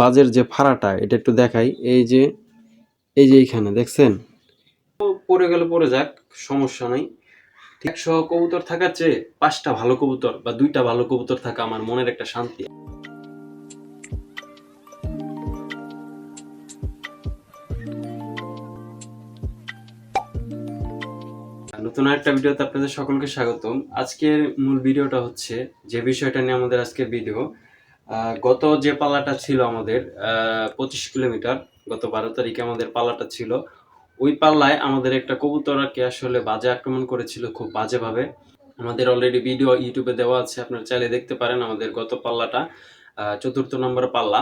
বাজের যে ফাড়াটা এটা একটু দেখাই। এই যে এইখানে দেখছেন, পড়ে গেলে পড়ে যাক, সমস্যা নাই। 100 কবুতর থাকার চেয়ে 5টা ভালো কবুতর বা 2টা ভালো কবুতর থাকা আমার মনের একটা শান্তি। নতুন আরেকটা ভিডিওতে আপনাদের সকলকে স্বাগতম। আজকের মূল ভিডিওটা হচ্ছে, যে বিষয়টা নিয়ে আমাদের আজকের ভিডিও, গত যে পাল্লাটা ছিল আমাদের 25 কিলোমিটার, গত 12 তারিখে আমাদের পাল্লাটা ছিল। ওই পাল্লায় আমাদের একটা কবুতরকে আসলে বাজে আক্রমণ করেছিল, খুব বাজেভাবে। আমাদের অলরেডি ভিডিও ইউটিউবে দেওয়া আছে, আপনারা চাইলে দেখতে পারেন আমাদের গত পাল্লাটা, 4র্থ নম্বর পাল্লা।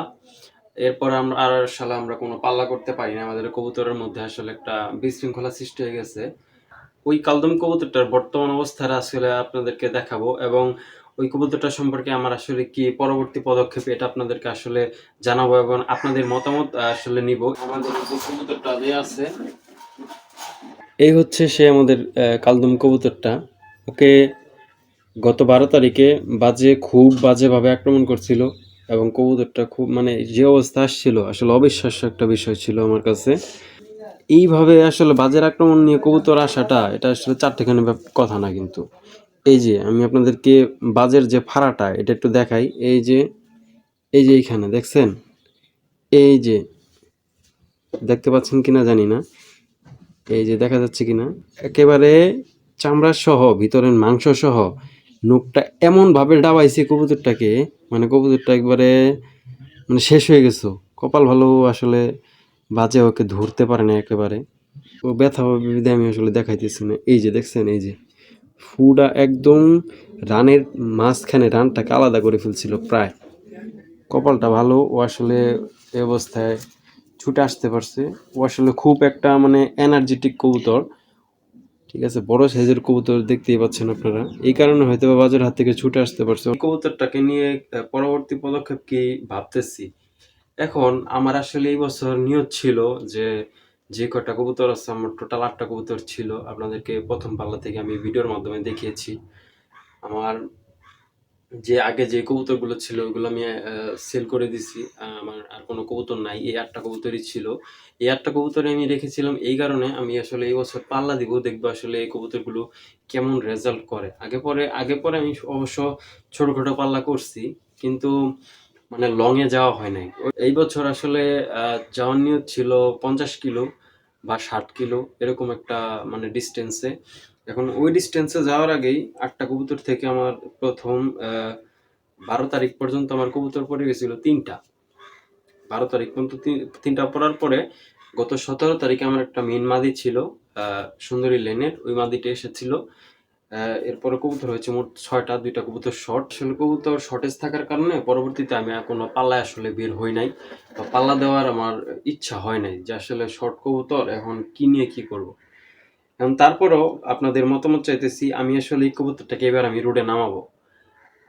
এরপর আমরা কোনো পাল্লা করতে পারি না। আমাদের কবুতরের মধ্যে আসলে একটা বিশৃঙ্খলা সৃষ্টি হয়ে গেছে। ওই কালদম কবুতরটার বর্তমান অবস্থাটা আসলে আপনাদেরকে দেখাবো, এবং ওই কবুতরটা সম্পর্কে আমার আসলে কি পরবর্তী পদক্ষেপ এটা আপনাদেরকে আসলে জানাবো, এবং আপনাদের মতামত আসলে নিব। আমাদের যে কবুতরটা আছে, এই হচ্ছে সে আমাদের কালদম কবুতরটা। ওকে গত 12 তারিখে খুব বাজেভাবে আক্রমণ করছিল, এবং কবুতরটা খুব যে অবস্থা আসছিল, আসলে অবিশ্বাস্য একটা বিষয় ছিল আমার কাছে। এইভাবে আসলে বাজের আক্রমণ নিয়ে কবুতর আসাটা, এটা আসলে চারটেখানি কথা না কিন্তু। এই যে আমি আপনাদেরকে বাজের যে ফাড়াটা এটা একটু দেখাই। এই যে এইখানে দেখছেন, এই যে দেখতে পাচ্ছেন কিনা জানি না, এই যে দেখা যাচ্ছে কিনা, একেবারে চামড়া সহ, ভিতরের মাংস সহ নখটা এমন ভাবে ডাবাইছে কবুতরটাকে, কবুতরটা একবারে শেষ হয়ে গেছে। কপাল ভালো, আসলে বাজে ওকে ধরতে পারে না একেবারে। ও ব্যথা পাবে বিধায় আমি আসলে দেখাইতেছি না। এই যে দেখছেন, এই যে ফুটা একদম রানের মাঝখানে রানটাকে আলাদা করে ফেলছিল প্রায়। কপালটা ভালো, ও আসলে এই অবস্থায় ছুটে আসতে পারছে। ও আসলে খুব একটা এনার্জেটিক কবুতর, ঠিক আছে, বড় সাইজের কবুতর দেখতেই পাচ্ছেন আপনারা। এই কারণে হয়তো বাজার হাত থেকে ছুটে আসতে পারছে। কবুতরটাকে নিয়ে পরবর্তী পদক্ষেপ কি ভাবতেছি। এখন আমার আসলে এই বছর নিয়ত ছিল যে কটা কবুতর আছে, আমার টোটাল 8টা কবুতর ছিল। আপনাদেরকে প্রথম পাল্লা থেকে আমি ভিডিওর মাধ্যমে দেখিয়েছি। আমার আগে যে কবুতরগুলো ছিল ওগুলো আমি সেল করে দিছি। আমার আর কোনো কবুতর নাই, এই 8টা কবুতরই ছিল। এই 8টা কবুতরই আমি রেখেছিলাম এই কারণে, আমি আসলে এই বছর পাল্লা দিব, দেখবো আসলে এই কবুতরগুলো কেমন রেজাল্ট করে। আগে পরে আমি অবশ্য ছোটখাটো পাল্লা করছি, কিন্তু লং এ যাওয়া হয় নাই। এই বছর আসলে যাওয়ার নিয়ত ছিল 50 কিলো বা 60 কিলো, এরকম একটা ডিস্টেন্সে। এখন ওই ডিস্টেন্সে যাওয়ার আগেই 8টা কবুতর থেকে আমার প্রথম 12 তারিখ পর্যন্ত আমার কবুতর পড়ে গেছিল 3টা। 12 তারিখ পর্যন্ত 3টা পড়ার পরে গত 17 তারিখে আমার একটা মেন মাদি ছিল সুন্দরী লেনের, ওই মাদিটা এসেছিল। এরপরে কবুতর হয়েছে মোট 6টা, 2টা কবুতর শর্ট। আসলে কবুতর শর্টেজ থাকার কারণে পরবর্তীতে আমি আর কোনো পাল্লায় আসলে বের হই নাই, বা পাল্লা দেওয়ার আমার ইচ্ছা হয় নাই, যে আসলে শর্ট কবুতর এখন কি নিয়ে কি করব। এখন তারপরেও আপনাদের মতামত চাইতেছি। আমি আসলে এই কবুতরটাকে এবার আমি রোডে নামাবো,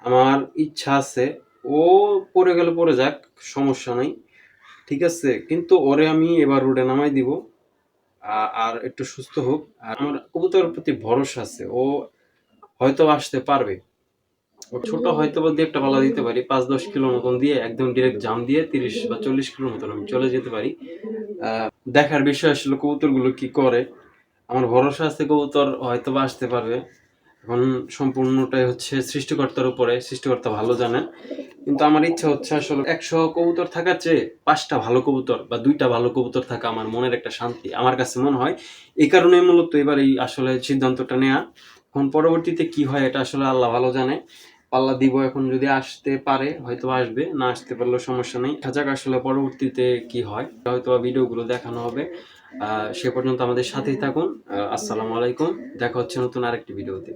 আমার ইচ্ছা আছে। ও পড়ে গেলে পড়ে যাক, সমস্যা নাই, ঠিক আছে, কিন্তু ওরে আমি এবার রোডে নামাই দিব। আর একটু সুস্থ হোক। আর আমার কবুতরের প্রতি ভরসা আছে, ও হয়তো আসতে পারবে। ও ছোট হয়তো বা 2-একটা পাল্লা দিতে পারি, 5-10 কিলো মতন দিয়ে একদম ডিরেক্ট জাম দিয়ে 30 বা 40 কিলোর মতন আমি চলে যেতে পারি। দেখার বিষয় আসলে কবুতরগুলো কি করে। আমার ভরসা আছে কবুতর হয়তো বা আসতে পারবে। এখন সম্পূর্ণটাই হচ্ছে সৃষ্টিকর্তার উপরে, সৃষ্টিকর্তা ভালো জানেন। কিন্তু আমার ইচ্ছা হচ্ছে আসলে 100 কবুতর থাকার চেয়ে 5টা ভালো কবুতর বা 2টা ভালো কবুতর থাকা আমার মনের একটা শান্তি, আমার কাছে মনে হয়। এই কারণেই মূলত এবার এই আসলে সিদ্ধান্তটা নেওয়া। এখন পরবর্তীতে কি হয় এটা আসলে আল্লাহ ভালো জানে। পাল্লা দিব, এখন যদি আসতে পারে হয়তো আসবে, না আসতে পারলেও সমস্যা নেই। দেখা যাক আসলে পরবর্তীতে কি হয়, হয়তো ভিডিওগুলো দেখানো হবে। সে পর্যন্ত আমাদের সাথেই থাকুন। আসসালামু আলাইকুম, দেখা হচ্ছে নতুন আরেকটি ভিডিওতে।